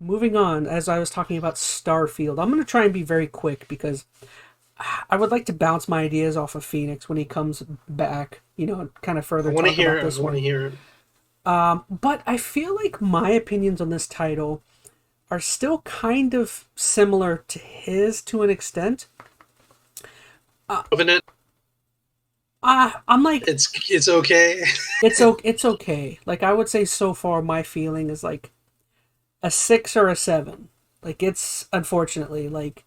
moving on, as I was talking about Starfield, I'm going to try and be very quick because I would like to bounce my ideas off of Phoenix when he comes back, kind of I further want to talk hear about it. I this want to one. hear it. But I feel like my opinions on this title are still kind of similar to his to an extent. Covenant. I'm like, It's okay. it's okay. Like I would say so far, my feeling is like a 6 or a 7. Like it's unfortunately like,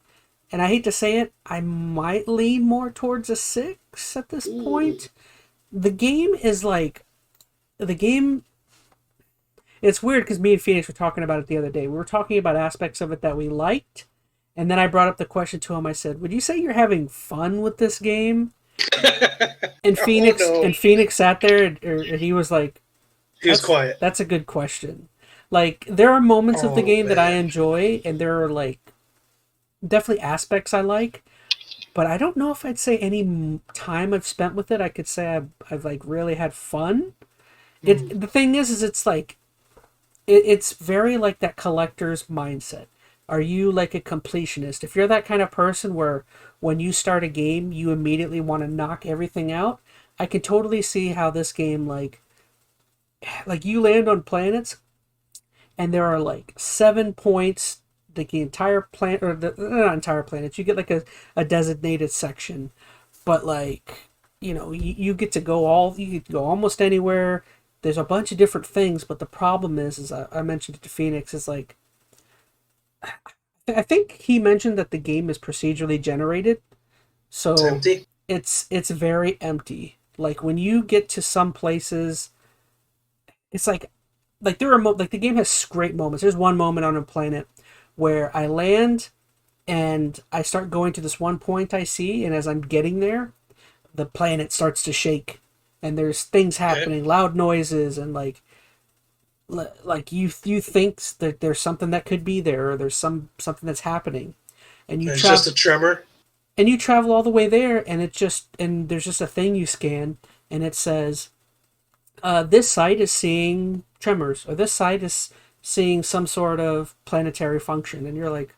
and I hate to say it, I might lean more towards a 6 at this Ooh. point. The game is like the game. It's weird because me and Phoenix were talking about it the other day. We were talking about aspects of it that we liked, and then I brought up the question to him. I said, "Would you say you're having fun with this game?" And Oh Phoenix no, and Phoenix sat there, and he was like, he was "That's quiet. that's a good question." Like there are moments of the Oh game that I man, enjoy, and there are like definitely aspects I like, but I don't know if I'd say any time I've spent with it, I could say I've like really had fun. hmm. The thing is it's like it's very like that collector's mindset. Are you like a completionist? If you're that kind of person where when you start a game, you immediately want to knock everything out, I can totally see how this game like you land on planets and there are like 7 points, like the entire planet or the not entire planets. You get like a designated section, but like you get to go you get to go almost anywhere. There's a bunch of different things, but the problem is I mentioned it to Phoenix, is like I think he mentioned that the game is procedurally generated, It's so empty. it's very empty. Like when you get to some places, it's like there are like the game has great moments. There's one moment on a planet where I land and I start going to this one point I see, and as I'm getting there, the planet starts to shake, and there's things Okay, happening, loud noises, and like you think that there's something that could be there, or there's something that's happening, and it's just a tremor. you travel all the way there, and there's just a thing you scan, and it says this site is seeing tremors, or this site is seeing some sort of planetary function, and you're like,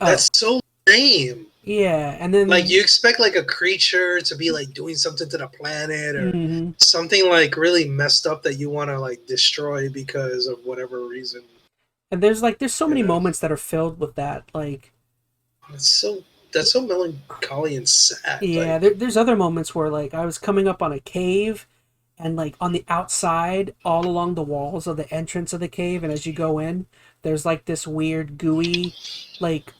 oh That's so lame. yeah, and Like then you expect like a creature to be like doing something to the planet or mhm. something like really messed up that you want to like destroy because of whatever reason. And there's so You many know, moments that are filled with that, like it's so that's so melancholy and sad. yeah, Like there's other moments where like I was coming up on a cave, and like on the outside, all along the walls of the entrance of the cave, and as you go in, there's like this weird gooey, like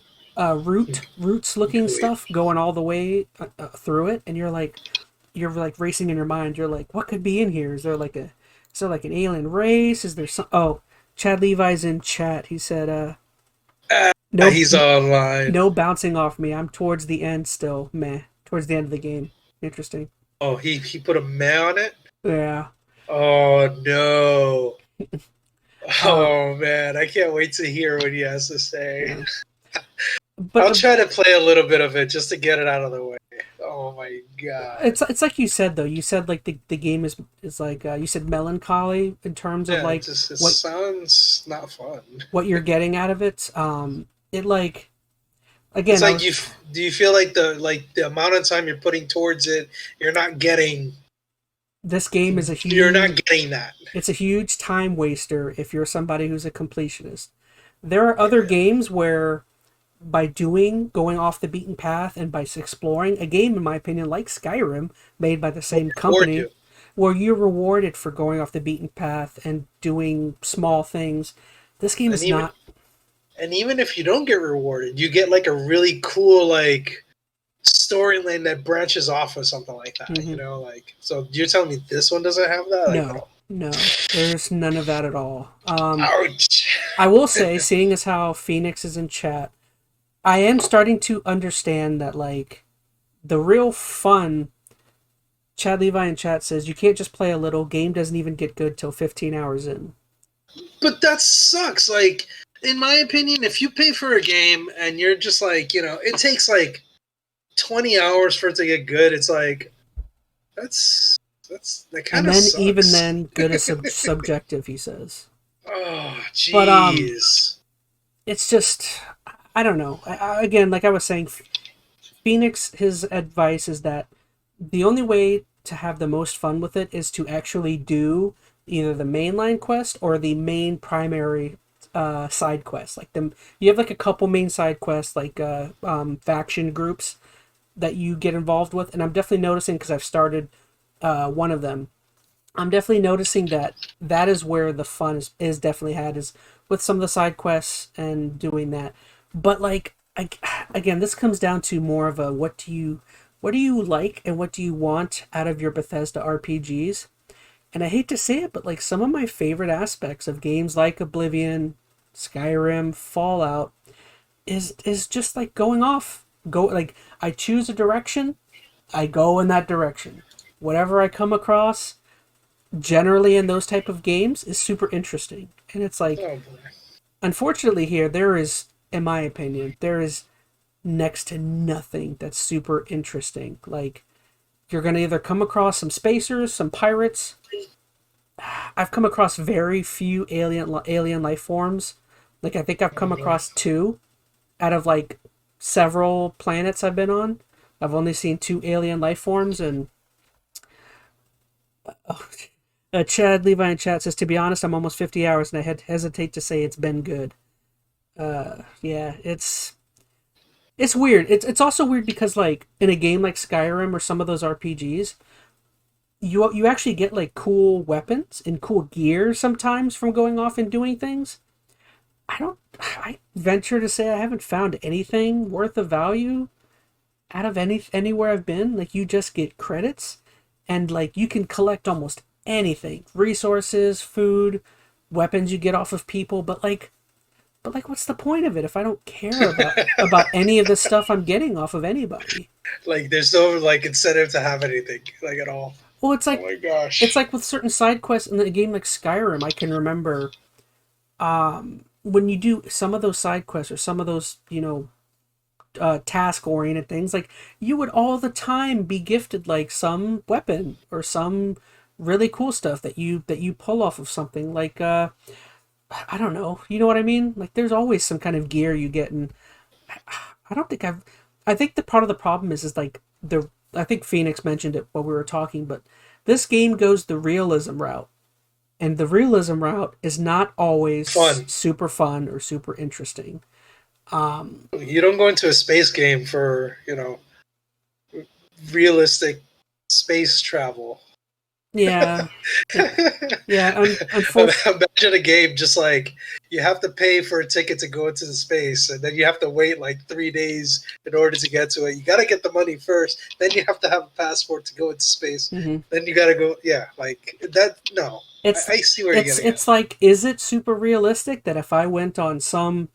roots looking stuff going all the way through it, and you're like racing in your mind. You're like, what could be in here? Is there like an alien race? Is there some? Oh, Chad Levi's in chat. He said, no, he's online. no bouncing off me. I'm towards the end still. Meh. Towards the end of the game. Interesting. Oh, he put a man on it. Yeah. Oh no. Uh, Oh man, I can't wait to hear what he has to say. yeah. I'll But try to play a little bit of it just to get it out of the way. Oh my god. it's like you said though. You said like the game is like you said melancholy in terms of Yeah, like it what sounds not fun. what you're getting out of it. It like It's again I like was do you feel like the amount of time you're putting towards it, this game is a you're huge not getting that. it's a huge time waster if you're somebody who's a completionist. There are other Yeah. games where by going off the beaten path and by exploring a game in my opinion like Skyrim made by the Will same reward company you. where you're rewarded for going off the beaten path and doing small things. This game And is not. even if you don't get rewarded, you get like a really cool like storyline that branches off of something like that, Mhm. like so you're telling me this one doesn't have that? Like No, bro. no, there's none of that at all. Ouch. I will say, seeing as how Phoenix is in chat, I am starting to understand that like the real fun. Chad Levi in chat says you can't just play a little. Game doesn't even get good till 15 hours in. But that sucks. Like, in my opinion, if you pay for a game and you're just like, it takes like 20 hours for it to get good, it's like that's that kind And of then even sucks. then, good is subjective. He says. Oh, But jeez. it's just, I don't know. Again, like I was saying, Phoenix, his advice is that the only way to have the most fun with it is to actually do either the mainline quest or the main primary side quest. Like them, you have like a couple main side quests, like faction groups that you get involved with, and I'm definitely noticing because I've started one of them. I'm definitely noticing that that is where the fun is definitely had is with some of the side quests and doing that. But like again, this comes down to more of a what do you like and what do you want out of your Bethesda RPGs? And I hate to say it, but like some of my favorite aspects of games like Oblivion, Skyrim, Fallout is just like going off. Go like I choose a direction, I go in that direction. Whatever I come across, generally in those type of games, is super interesting. And it's like, Oh boy. unfortunately, here there is, in my opinion, there is next to nothing that's super interesting. Like you're gonna either come across some spacers, some pirates. I've come across very few alien life forms. Like I think I've Oh come boy. across two out of like several planets I've been on. I've only seen two alien life forms, and oh, Chad Levi in chat says, to be honest, I'm almost 50 hours and I hesitate to say it's been good. Yeah, it's weird. It's also weird because like in a game like Skyrim or some of those RPGs, you actually get like cool weapons and cool gear sometimes from going off and doing things. I venture to say I haven't found anything worth of value out of anywhere I've been. Like you just get credits and like you can collect almost anything. Resources, food, weapons you get off of people, but like what's the point of it if I don't care about any of the stuff I'm getting off of anybody? Like there's no like incentive to have anything like at all. Well, Oh my it's gosh. like with certain side quests in a game like Skyrim, I can remember when you do some of those side quests or some of those, task oriented things, like you would all the time be gifted like some weapon or some really cool stuff that you pull off of something like I don't know, you know what I mean? Like there's always some kind of gear you get, and I don't think I think the part of the problem is like the I think Phoenix mentioned it while we were talking, but this game goes the realism route. And the realism route is not always Fun. super fun or super interesting. You don't go into a space game for, realistic space travel. Yeah, it, yeah. Unfortunately, Imagine a game just like you have to pay for a ticket to go into the space, and then you have to wait like 3 days in order to get to it. You got to get the money first, then you have to have a passport to go into space. hmm Then you got to go, yeah, like that. No, it's I see where you're it's getting at. it's like, is it super realistic that if I went on some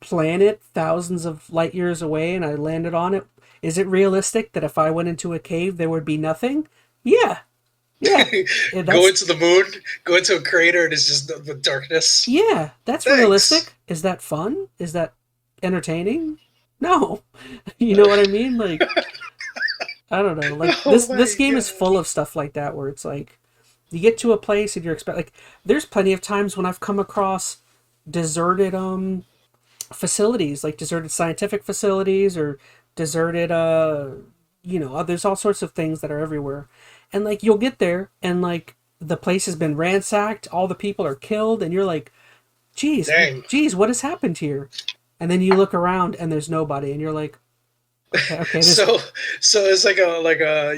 planet thousands of light years away and I landed on it, is it realistic that if I went into a cave there would be nothing? Yeah, yeah. Yeah, Go that's into the moon, go into a crater, and it's just the darkness. yeah, that's Thanks. realistic. Is that fun? Is that entertaining? No. You know what I mean? Like I don't know. Like Oh this my game is full gosh. of stuff like that where it's like you get to a place and you're expect like there's plenty of times when I've come across deserted facilities, like deserted scientific facilities or deserted there's all sorts of things that are everywhere. And like you'll get there and like the place has been ransacked, all the people are killed and you're like, "Geez, Dang. geez, what has happened here?" And then you look around and there's nobody and you're like, "Okay, okay, this So so it's like a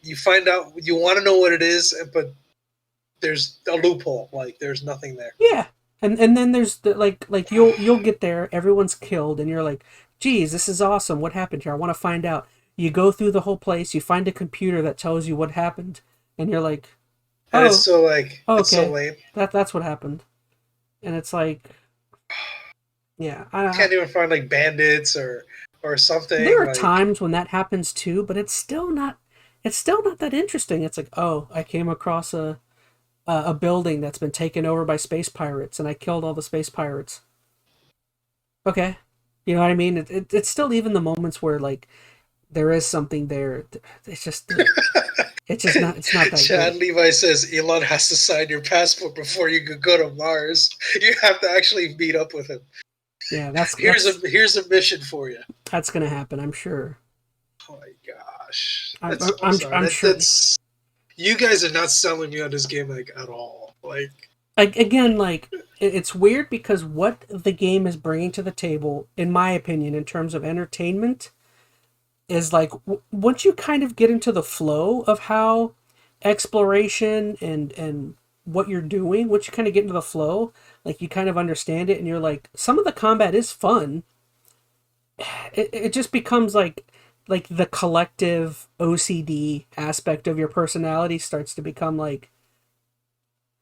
you find out you want to know what it is, but there's a loophole. Like there's nothing there. yeah." And then there's like you'll get there, everyone's killed, and you're like, "Geez, this is awesome. What happened here? I want to find out." You go through the whole place, you find a computer that tells you what happened, and you're like, And it's "Oh, so like oh it's so okay, lame. that's what happened." And it's like, yeah, Can't even find like bandits or there something are like. times when that happens too, but it's still not that interesting. It's like, oh, I came across a building that's been taken over by space pirates, and I killed all the space pirates. Okay, you know what I mean? It's still even the moments where like there is something there. It's just it's just not it's not that Chad great. Levi says Elon has to sign your passport before you could go to Mars. You have to actually meet up with him. Yeah, here's a mission for you. that's gonna happen, I'm sure. Oh my gosh, I'm I'm sorry. I'm sure. That's you guys are not selling me on this game like at all. Like Again, like it's weird because what the game is bringing to the table, in my opinion, in terms of entertainment, is like once you kind of get into the flow of how exploration and what you're doing, once you kind of get into the flow, like you kind of understand it, and you're like, some of the combat is fun. It just becomes like the collective OCD aspect of your personality starts to become like,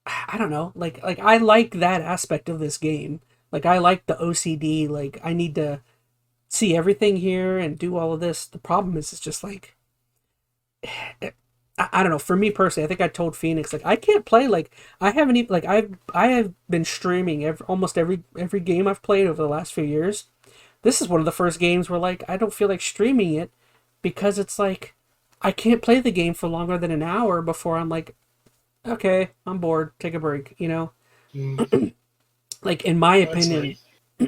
I don't know, like I like that aspect of this game. Like I like the OCD, like I need to see everything here and do all of this. The problem is it's just like I don't know. For me personally, I think I told Phoenix like I can't play like I haven't even like I have been streaming almost every game I've played over the last few years. This is one of the first games where like I don't feel like streaming it because it's like I can't play the game for longer than an hour before I'm like, okay, I'm bored, take a break, you know? mm, Like in my that's opinion, nice.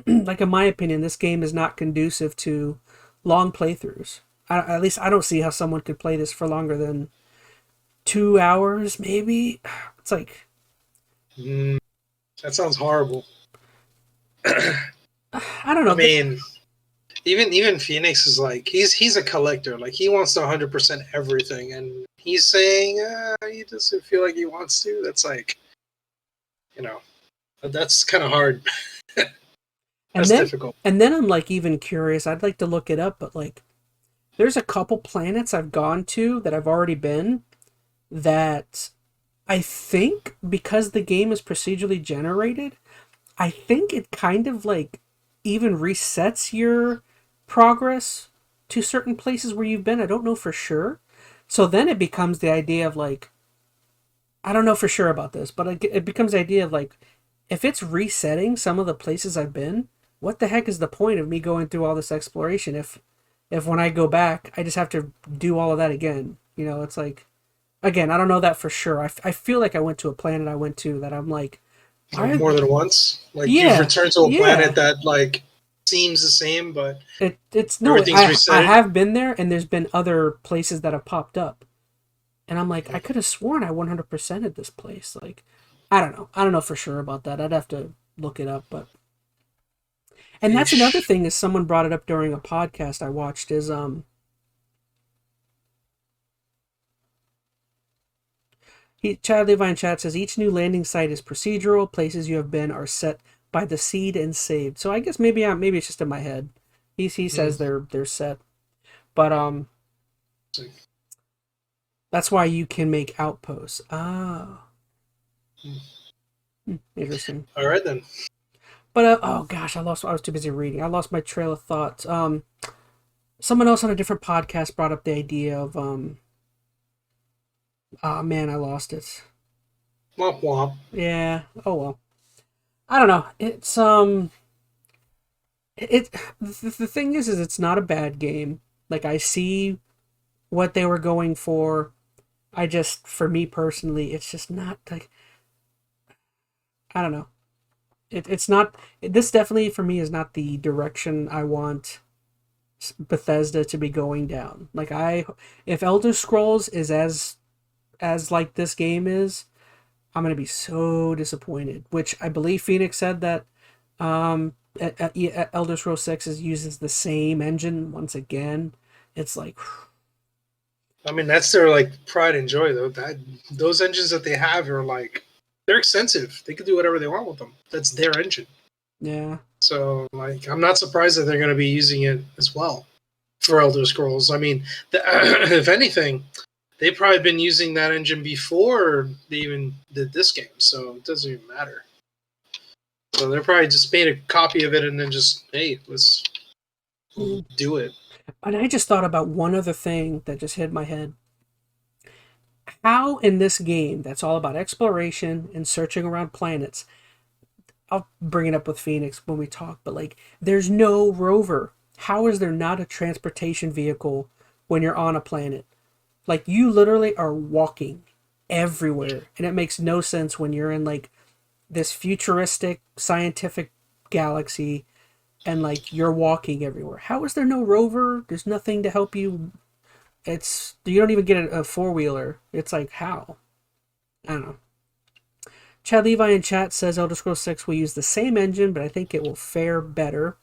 like in my opinion, this game is not conducive to long playthroughs. At least I don't see how someone could play this for longer than 2 hours, maybe. It's like Mm, that sounds horrible. I don't I know. mean, even Phoenix is like he's a collector. Like he wants to 100% everything, and he's saying he doesn't feel like he wants to. That's like, you know, that's kind of hard. And That's then difficult. I'm like even curious. I'd like to look it up, but like there's a couple planets I've gone to that I've already been that I think because the game is procedurally generated, I think it kind of like even resets your progress to certain places where you've been. I don't know for sure. So then it becomes the idea of like, I don't know for sure about this, but it becomes the idea of like, if it's resetting some of the places I've been, what the heck is the point of me going through all this exploration if when I go back, I just have to do all of that again? You know, it's like, again, I don't know that for sure. I feel like I went to a planet I went to that I'm like, Like why? more than once. Like you've Yeah, returned to a yeah. planet that like seems the same, but It's no, everything's I resetted. have been there, and there's been other places that have popped up, and I'm like, I could have sworn I 100%ed this place. Like, I don't know for sure about that. I'd have to look it up, but and that's another Yeesh. thing is someone brought it up during a podcast I watched is Chad Levi in chat says each new landing site is procedural. Places you have been are set by the seed and saved. So I guess maybe it's just in my head. He says Mm. they're set, but that's why you can make outposts. Ah, interesting. All right then. But oh gosh, I lost. I was too busy reading. I lost my trail of thoughts. Someone else on a different podcast brought up the idea of oh man, I lost it. Womp womp. Yeah. Oh well. I don't know. It's it. The thing is it's not a bad game. Like I see what they were going for. I just, for me personally, it's just not like I don't know. It's not. This definitely for me is not the direction I want Bethesda to be going down. Like if Elder Scrolls is as like this game is, I'm gonna be so disappointed. Which I believe Phoenix said that Elder Scrolls 6 uses the same engine once again. It's like, I mean, that's their like pride and joy though. That those engines that they have are like they're extensive. They can do whatever they want with them. That's their engine. yeah, So like, I'm not surprised that they're going to be using it as well for Elder Scrolls. I mean, if anything, they've probably been using that engine before they even did this game, so it doesn't even matter. So they're probably just made a copy of it and then just, hey, let's do it. and I just thought about one other thing that just hit my head. How in this game that's all about exploration and searching around planets, I'll bring it up with Phoenix when we talk, but like there's no rover. How is there not a transportation vehicle when you're on a planet? Like you literally are walking everywhere, and it makes no sense when you're in like this futuristic scientific galaxy and like you're walking everywhere. How is there no rover? There's nothing to help you. It's you don't even get a four-wheeler. It's like how? I don't know. Chad Levi in chat says Elder Scrolls 6 will use the same engine, but I think it will fare better.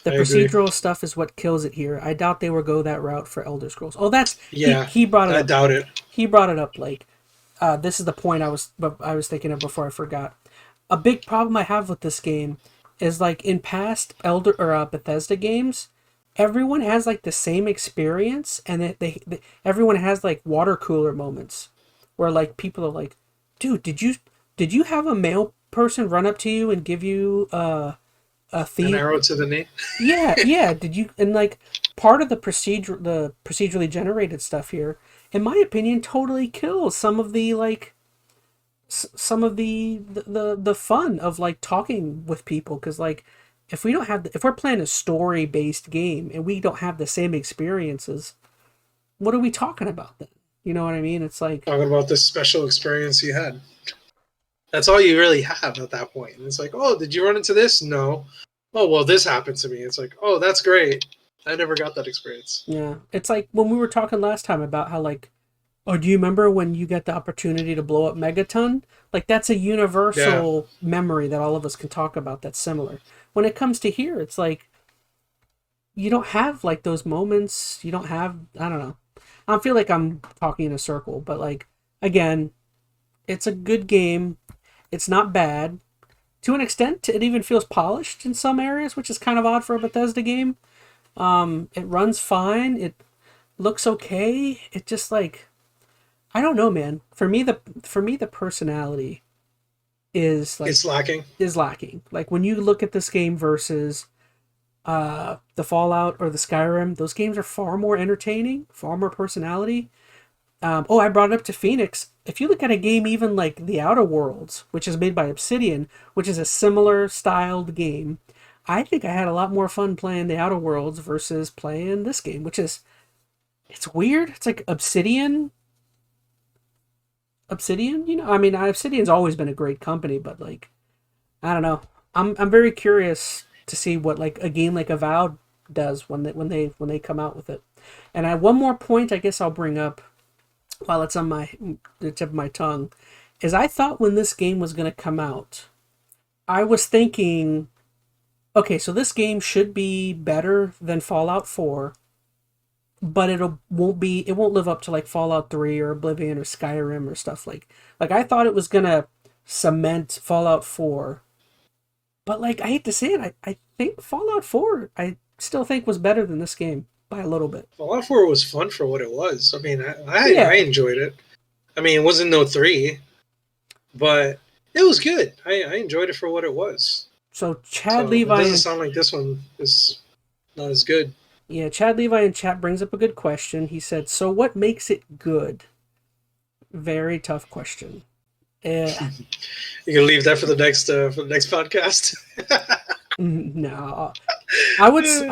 The I agree. procedural stuff is what kills it here. I doubt they will go that route for Elder Scrolls. Oh, that's Yeah, he brought it I up. doubt it. He brought it up like this is the point I was thinking of before I forgot. A big problem I have with this game is like in past Elder or Bethesda games, everyone has like the same experience, and they everyone has like water cooler moments where like people are like, "Dude, did you have a male person run up to you and give you a An theme?" arrow to the knee. Yeah, yeah. Did you and like part of the procedurally generated stuff here, in my opinion, totally kills some of the like some of the fun of like talking with people because like if we don't have if we're playing a story based game and we don't have the same experiences, what are we talking about then? You know what I mean? It's like Talking about this special experience you had. That's all you really have at that point. And it's like, oh, did you run into this? No. Oh, well, this happened to me. It's like, oh, that's great. I never got that experience. yeah, it's like when we were talking last time about how like, oh, do you remember when you got the opportunity to blow up Megaton? Like that's a Yeah. universal memory that all of us can talk about that's similar. When it comes to here, it's like you don't have like those moments. You don't have I don't know. I feel like I'm talking in a circle, but like again, it's a good game. It's not bad. To an extent, it even feels polished in some areas, which is kind of odd for a Bethesda game. It runs fine. It looks okay. It just like I don't know, man. For me the personality is like It's lacking. is lacking. Like when you look at this game versus the Fallout or the Skyrim, those games are far more entertaining, far more personality. Oh, I brought it up to Phoenix. If you look at a game even like The Outer Worlds, which is made by Obsidian, which is a similar styled game, I think I had a lot more fun playing The Outer Worlds versus playing this game, which is it's weird. It's like Obsidian, you know. I mean, Obsidian's always been a great company, but like I don't know. I'm very curious to see what like a game like Avowed does when they come out with it. And I have one more point I guess I'll bring up while it's on the tip of my tongue is I thought when this game was going to come out, I was thinking, okay, so this game should be better than Fallout 4, but it won't live up to like Fallout 3 or Oblivion or Skyrim or stuff like I thought it was going to cement Fallout 4. But like I hate to say it, I think Fallout 4 I still think was better than this game by a little bit. Fallout 4 was fun for what it was. I mean, I Yeah. enjoyed it. I mean, it wasn't no 3, but it was good. I enjoyed it for what it was. So Chad So it Levi doesn't and sound like this one is not as good. yeah, Chad Levi in chat brings up a good question. He said, "So what makes it good?" Very tough question. Eh, You can leave that for the next podcast. no, I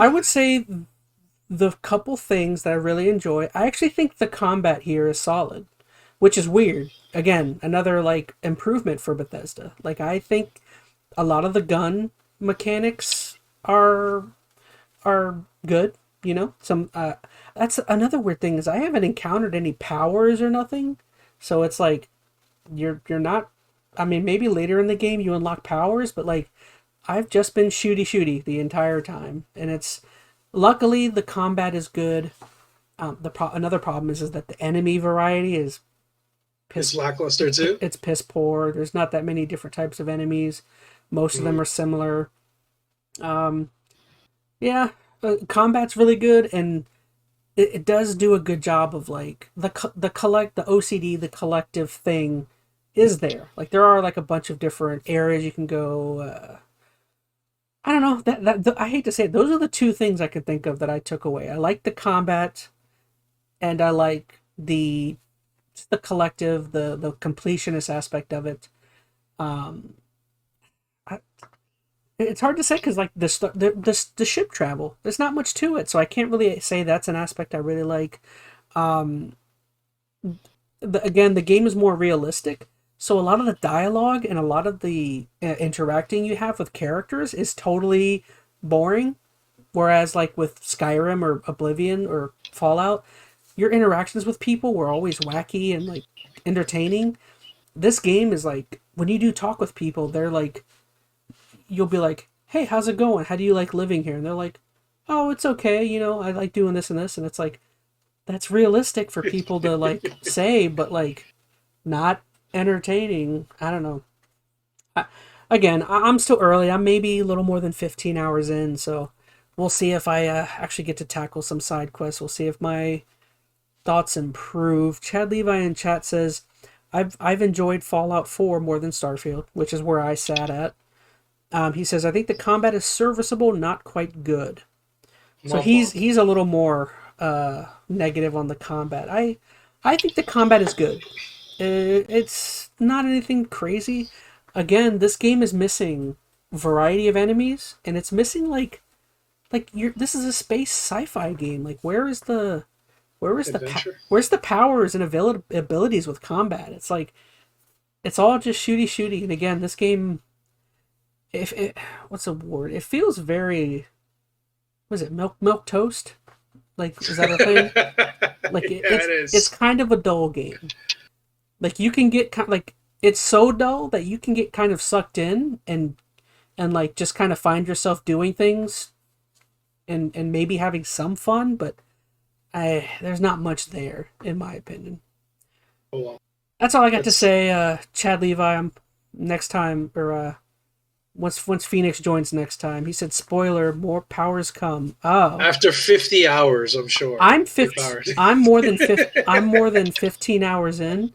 would say the couple things that I really enjoy. I actually think the combat here is solid, which is weird. Again, another like improvement for Bethesda. Like I think a lot of the gun mechanics are good. You know, some that's another weird thing is I haven't encountered any powers or nothing. So it's like you're not. I mean, maybe later in the game you unlock powers, but like I've just been shooty the entire time, and it's luckily the combat is good. Another problem is that the enemy variety is It's piss. lackluster too. It's piss poor. There's not that many different types of enemies. Most of them Mm. are similar. Um, yeah, combat's really good, and it does do a good job of like the OCD, the collective thing is there. Like there are like a bunch of different areas you can go. I don't know I hate to say it. Those are the two things I could think of that I took away. I like the combat, and I like the collective, the completionist aspect of it. Um, I, it's hard to say because like the ship travel, there's not much to it, so I can't really say that's an aspect I really like. Um, again, the game is more realistic, so a lot of the dialogue and a lot of the interacting you have with characters is totally boring. Whereas like with Skyrim or Oblivion or Fallout, your interactions with people were always wacky and like entertaining. This game is like when you do talk with people, they're like, you'll be like, "Hey, how's it going? How do you like living here?" And they're like, "Oh, it's okay. You know, I like doing this and this." And it's like that's realistic for people to like say, but like not entertaining. I don't know. Again, I'm still early. I'm maybe a little more than 15 hours in, so we'll see if I actually get to tackle some side quests. We'll see if my thoughts improve. Chad Levi in chat says, I've enjoyed Fallout 4 more than Starfield, which is where I sat at. He says, I think the combat is serviceable, not quite good. So he's a little more negative on the combat. I think the combat is good. It's not anything crazy. Again, this game is missing variety of enemies, and it's missing this is a space sci-fi game. Like where's the powers and abilities with combat? It's like it's all just shooty. And again, this game, what's the word? It feels very, was it milk toast? Like is that a thing? Like it's kind of a dull game. Like you can get like it's so dull that you can get kind of sucked in and like just kind of find yourself doing things and maybe having some fun, but there's not much there in my opinion. That's all I got to say. Chad Levi, next time or once Phoenix joins next time, he said spoiler, more powers come. Oh, after 50 hours, I'm sure. I'm more than 15 hours in.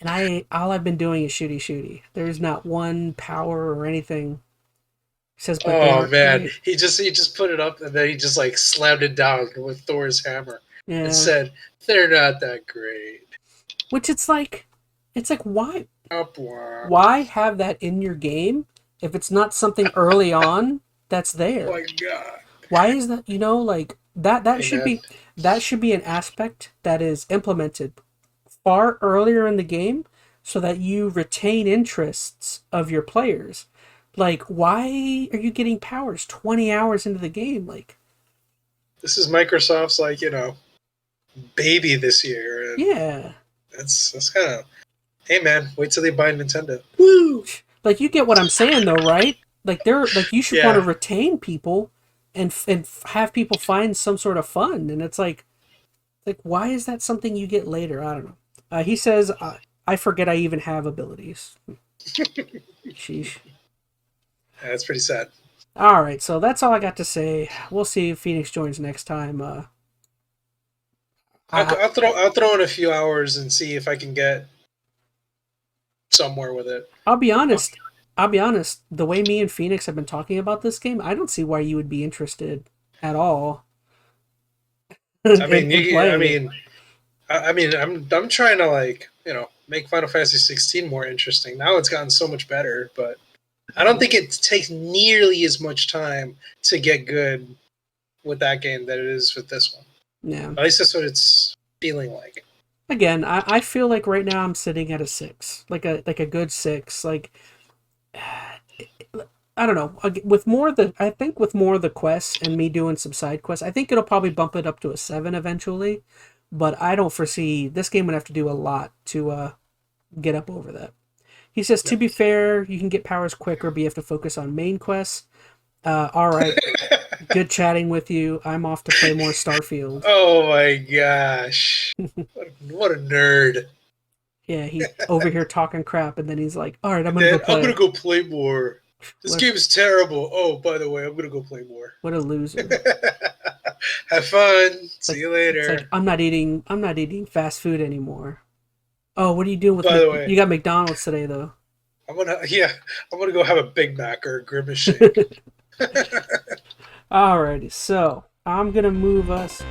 And all I've been doing is shooty. There's not one power or anything. He says, but oh man, great. He just put it up and then he just like slammed it down with Thor's hammer and said, "They're not that great." Which it's like why have that in your game if it's not something early on that's there? Oh my god! Why is that? You know, like that should be an aspect that is implemented far earlier in the game so that you retain interests of your players. Like, why are you getting powers 20 hours into the game? Like, this is Microsoft's like, baby this year. And yeah. That's kind of, hey man, wait till they buy Nintendo. Woo! Like, you get what I'm saying though, right? Like you should want to retain people and have people find some sort of fun. And it's like why is that something you get later? I don't know. He says, I forget I even have abilities. Sheesh. Yeah, that's pretty sad. All right, so that's all I got to say. We'll see if Phoenix joins next time. I'll throw in a few hours and see if I can get somewhere with it. I'll be honest. The way me and Phoenix have been talking about this game, I don't see why you would be interested at all. I'm trying to make Final Fantasy 16 more interesting. Now it's gotten so much better, but I don't think it takes nearly as much time to get good with that game that it is with this one. Yeah. At least that's what it's feeling like. Again, I feel like right now I'm sitting at a 6, like a good 6. Like I don't know. With more of the quests and me doing some side quests, I think it'll probably bump it up to a 7 eventually. But I don't foresee this game would have to do a lot to get up over that. He says, to be fair, you can get powers quicker, but you have to focus on main quests. All right. Good chatting with you. I'm off to play more Starfield. Oh my gosh. What a nerd. Yeah, he's over here talking crap, and then he's like, all right, I'm going to go play. I'm going to go play more. This game is terrible. Oh, by the way, I'm going to go play more. What a loser. Have fun. See you later. It's like, I'm not eating fast food anymore. Oh, what are you doing with By the way, you got McDonald's today though? I'm gonna go have a Big Mac or a Grimace shake. Alrighty, so I'm gonna move us